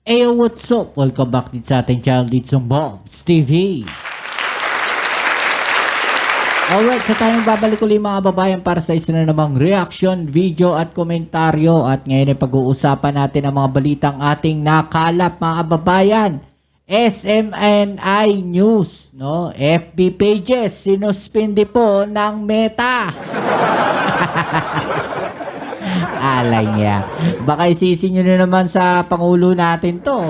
Ayo, what's up? Welcome back din sa ating channel dito sa Bobs TV. Alright, sa tayo babalik ulit mga babayan para sa isa na namang reaction, video at komentaryo. At ngayon ay pag-uusapan natin ang mga balitang ating nakalap mga babayan. SMNI News, no? FB pages, sinuspindi po ng Meta. Alay niya. Baka isisi nyo na naman sa Pangulo natin to.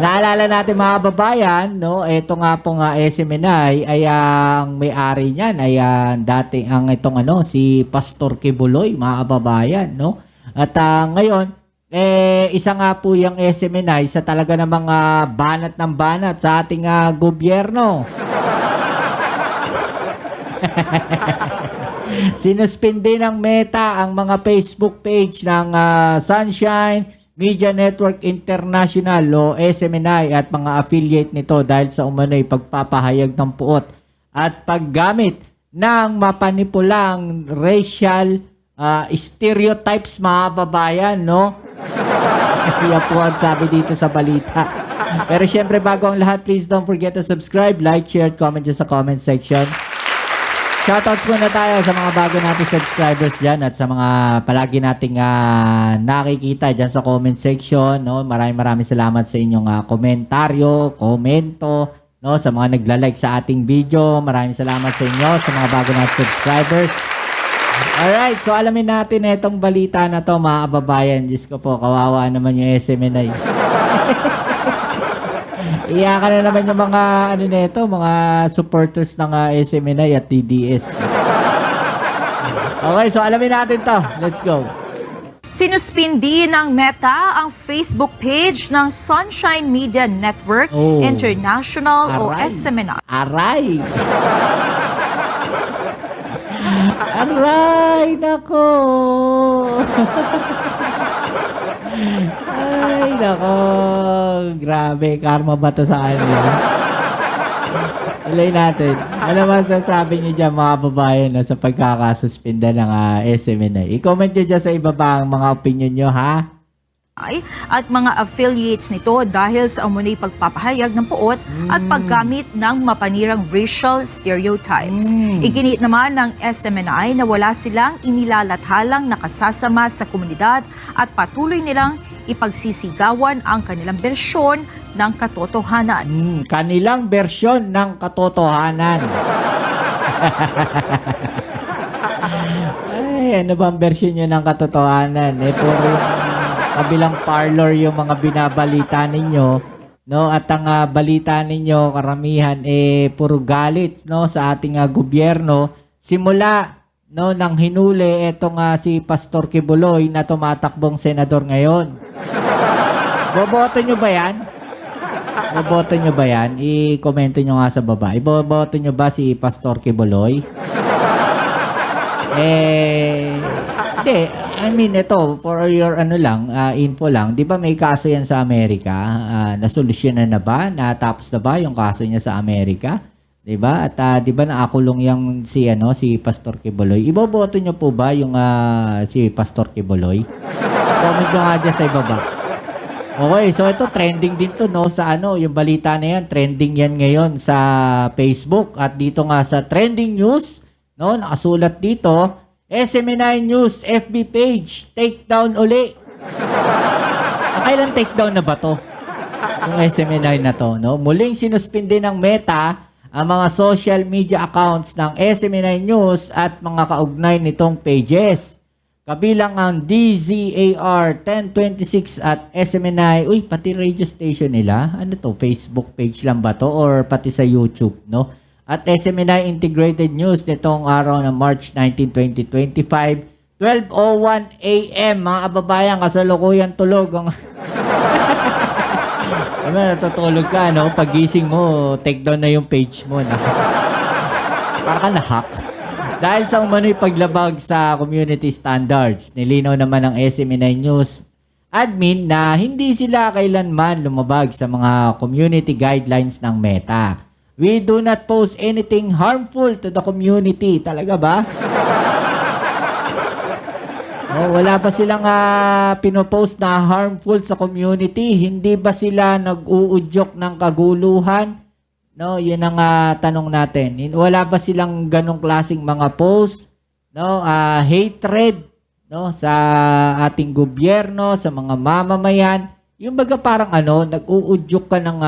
Naalala natin mga babayan, no? Ito nga po nga SMNI ay ang may-ari niyan ay dati ang itong si Pastor Kibuloy, mga babayan, no? At ngayon isa nga po yung SMNI sa talaga namang banat ng banat sa ating gobyerno. Sinuspindi ng Meta ang mga Facebook page ng Sunshine Media Network International o SMNI at mga affiliate nito dahil sa umano'y pagpapahayag ng puot at paggamit ng mapanipulang racial stereotypes mga babayan, no? Yan po ang sabi dito sa balita. Pero syempre bago ang lahat, please don't forget to subscribe, like, share, comment dyan sa comment section. Shoutouts muna tayo sa mga bago nating subscribers dyan at sa mga palagi nating nakikita dyan sa comment section. No? Maraming salamat sa inyong komentaryo, komento, no? Sa mga nagla-like sa ating video. Maraming salamat sa inyo, sa mga bago nating subscribers. Alright, so alamin natin itong balita na to mga kababayan. Diyos ko po, kawawa naman yung SMNI. Iyakan na naman yung mga mga supporters ng SMNI at TDS. Okay, so alamin natin to. Let's go. Sinuspindi ng Meta ang Facebook page ng Sunshine Media Network International o Aray. SMNI. Aray! Aray! Nako! Ay, nako. Grabe, karma ba to sa kanila? Ilay natin. Ano man sasabi niyo dyan mga babayan sa pagkakasuspinda ng SMNI? I-comment niyo dyan sa ibaba ang mga opinion niyo, ha? At mga affiliates nito dahil sa umunay pagpapahayag ng puot at paggamit ng mapanirang racial stereotypes. Iginit naman ng SMNI na wala silang inilalathalang nakasasama sa komunidad at patuloy nilang ipagsisigawan ang kanilang bersyon ng katotohanan. Kanilang bersyon ng katotohanan. Ay, ano bang bersyon nyo ng katotohanan? Puro yung kabilang parlor yung mga binabalita ninyo, no? At ang balita ninyo karamihan puro galit, no, sa ating gobyerno simula no nang hinuli etong si Pastor Kibuloy na tumatakbong senador ngayon. Boboto nyo ba yan? Boboto nyo ba yan? I-komento nyo nga sa baba. Iboboto nyo ba si Pastor Kibuloy? Hindi. I mean, ito, for your info lang, di ba may kaso yan sa Amerika? Nasolusyonan na ba? Natapos na ba yung kaso niya sa Amerika? Di ba? At di ba nakakulong yung si Pastor Kibuloy? Iboboto nyo po ba yung si Pastor Kibuloy? Comment nyo nga dyan sa ibaba. Okay, so ito trending din to, no, sa yung balita na yan, trending yan ngayon sa Facebook at dito nga sa trending news, no, nakasulat dito, SMNI News FB page, take down uli. Kailan take down na ba to? Yung SMNI na to, no? Muling sinuspindi ng Meta ang mga social media accounts ng SMNI News at mga kaugnay nitong pages. Kabilang ang DZAR 1026 at SMNI. Uy, pati radio station nila. Ano to? Facebook page lang ba to? Or pati sa YouTube, no? At SMNI Integrated News nitong araw ng March 19, 2025. 12:01 a.m. Mga kababayan, kasalukuyan tulog. Natutulog ka, no? Pagising mo, take down na yung page mo. Na. Para ka na-hack. Dahil sa umano'y paglabag sa community standards, nilinaw naman ng SMNI News admin na hindi sila kailanman lumabag sa mga community guidelines ng Meta. We do not post anything harmful to the community. Talaga ba? Oh, wala ba silang pinopost na harmful sa community? Hindi ba sila nag-uudyok ng kaguluhan? No, 'yun ang tanong natin. Wala ba silang ganong klaseng mga post? No, hatred, no, sa ating gobyerno, sa mga mamamayan. Yung baga parang nag-uudyok ka ng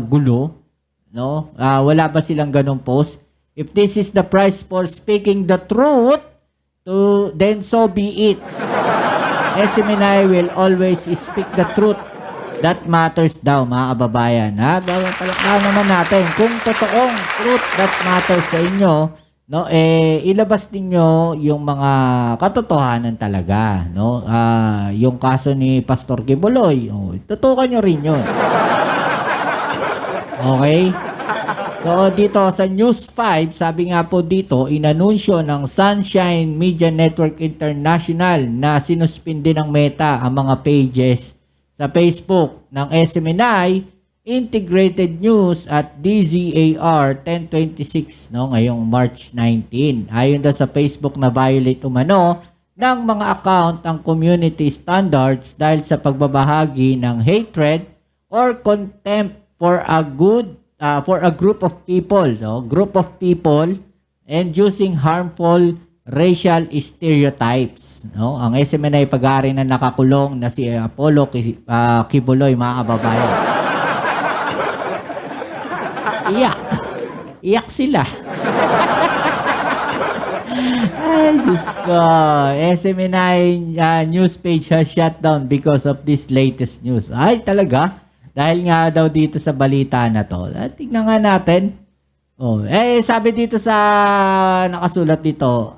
gulo, no? Wala ba silang ganong post? If this is the price for speaking the truth, then so be it. SMNI will always speak the truth. That matters daw, mga kababayan. Palakpakan naman natin. Kung totoong truth that matters sa inyo, no, ilabas ninyo yung mga katotohanan talaga, no? Yung kaso ni Pastor Kibuloy, tutukan nyo rin yun. Okay? So, dito sa News 5, sabi nga po dito, inanunsyo ng Sunshine Media Network International na sinuspindi ng Meta ang mga pages sa Facebook ng SMNI Integrated News at DZAR 1026 ngayong March 19. Ayon daw sa Facebook na violate umano ng mga account ang community standards dahil sa pagbabahagi ng hatred or contempt for a group of people, and using harmful racial stereotypes, no? Ang SMNI pag-aari na nakakulong na si Apollo Kibuloy, mga kababayan. Iyak sila. Ay, Diyos ko. SMNI news page has shut down because of this latest news. Ay, talaga? Dahil nga daw dito sa balita na to. Tignan nga natin. Sabi dito sa nakasulat dito.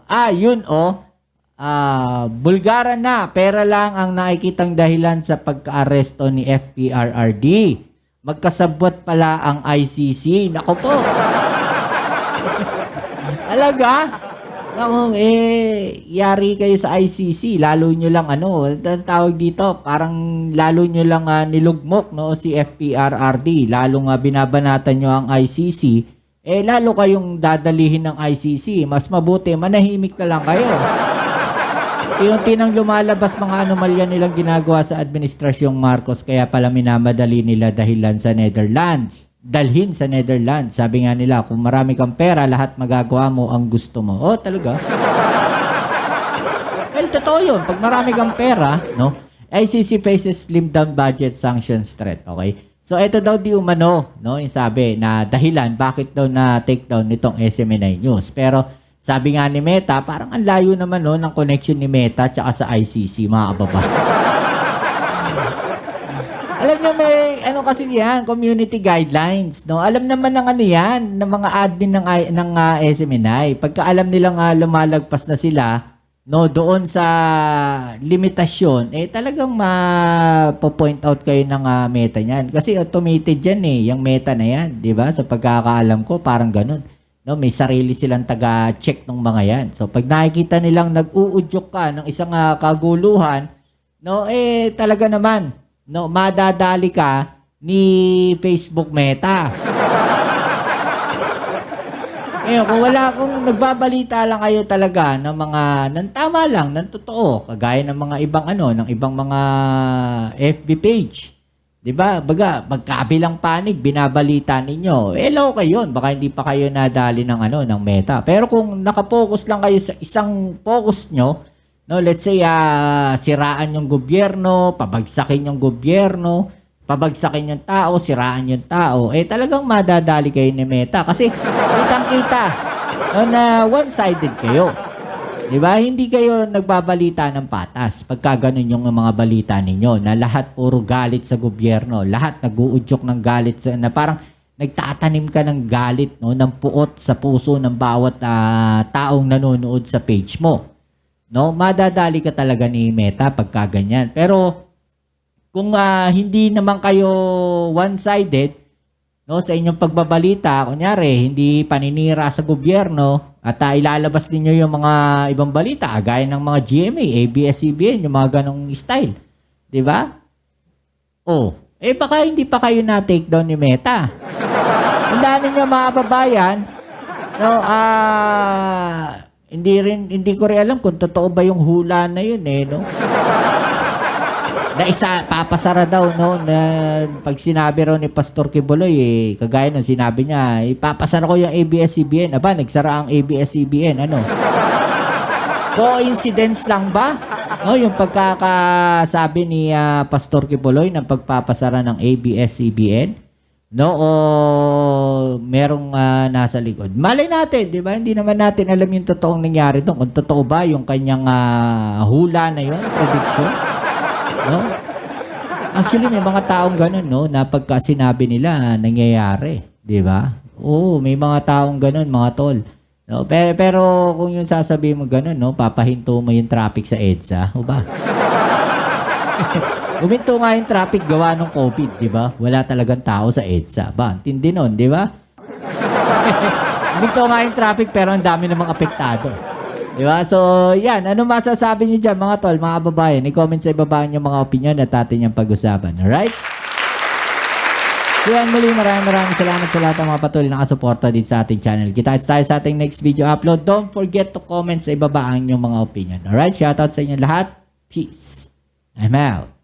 Bulgaran na. Pera lang ang nakikitang dahilan sa pagka-aresto ni FPRRD. Magkasabwat pala ang ICC. Nako po. Talaga? Yari kayo sa ICC, lalo nyo lang tawag dito, parang lalo nyo lang nilugmok, no, si FPRRD, lalo nga binabanatan nyo ang ICC, lalo kayong dadalihin ng ICC, mas mabuti, manahimik na lang kayo. Unti nang lumalabas mga anomalya nilang ginagawa sa administrasyong Marcos, kaya pala minamadali nila dalhin sa Netherlands. Sabi nga nila, kung marami kang pera, lahat magagawa mo ang gusto mo. Oh, talaga? Well, totoo yun. Pag marami kang pera, no, ICC faces slim down budget sanctions threat. Okay? So, ito daw di umano, no, yung sabi na dahilan bakit daw na take down nitong SMNI News. Pero, sabi nga ni Meta, parang ang layo naman no, ng connection ni Meta tsaka sa ICC, mga kababayan. Alam niyo may kasi yan, community guidelines, no? Alam naman ng yan, ng mga admin ng SMNI. Pagka alam nilang lumalagpas na sila, no, doon sa limitasyon, talagang mapo-point out kayo ng Meta niyan. Kasi automated yan yung Meta na yan, 'di ba? Sa pagkakaalam ko, parang ganun. No, may sarili silang taga-check ng mga yan. So pag nakikita nilang nag-uudyok ka ng isang kaguluhan, no, talaga naman, no, madadali ka ni Facebook Meta. Kung nagbabalita lang kayo talaga ng mga ng tama lang, ng totoo, kagaya ng mga ibang ng ibang mga FB page. 'Di ba? Baga, magkabilang panig binabalita ninyo. Hello kayo, baka hindi pa kayo nadali ng ng Meta. Pero kung naka-focus lang kayo sa isang focus nyo, no, let's say siraan yung gobyerno, pabagsakin yung gobyerno, pabagsakin yung tao, siraan yung tao, talagang madadali kayo ni Meta kasi kitang-kita, no, na one-sided kayo. 'Di ba? Hindi kayo nagbabalita ng patas pagka ganun yung mga balita ninyo na lahat puro galit sa gobyerno, lahat nag-uudyok ng galit na parang nagtatanim ka ng galit, no, ng puot sa puso ng bawat taong nanonood sa page mo. No, madadali ka talaga ni Meta pagka ganyan. Pero kung hindi naman kayo one-sided, no, sa inyong pagbabalita, kunyari, hindi paninira sa gobyerno at ilalabas niyo yung mga ibang balita, gaya ng mga GMA, ABS-CBN, yung mga ganong style. 'Di ba? Baka hindi pa kayo na-take down ni Meta. Tandaan niyo mga kababayan, no, hindi ko rin alam kung totoo ba yung hula na yun no. Na isa papasara daw no na pag sinabi raw ni Pastor Kibuloy kagaya nung sinabi niya, ipapasara ko yung ABS-CBN. Aba, nagsara ang ABS-CBN. Ano? Coincidence lang ba? No, yung pagkakasabi ni Pastor Kibuloy ng pagpapasara ng ABS-CBN? No, o merong nasa likod. Malay natin, di ba? Hindi naman natin alam yung totoong nangyari doon. Kung totoo ba yung kanyang hula na yun, prediction. No? Actually, may mga taong ganun, no? Na pagka sinabi nila, nangyayari. Di ba? Oo, may mga taong ganun, mga tol. No? Pero kung yung sasabihin mo ganun, no? Papahinto mo yung traffic sa EDSA. O ba? Uminto nga yung traffic gawa ng COVID, di ba? Wala talagang tao sa EDSA. Ba, tindi nun, di ba? Uminto nga yung traffic pero ang dami namang apektado. Di ba? So, yan. Ano masasabi niyo dyan, mga tol, mga kababayan? I-comment sa ibaba niyo mga opinion at atin yung pag-usapan. Alright? So, yan muli. Maraming salamat sa lahat ng mga patuloy na nakasuporta dito sa ating channel. Kita-kits tayo sa ating next video upload. Don't forget to comment sa ibaba ang inyong mga opinion. Alright? Shoutout sa inyo lahat. Peace. I'm out.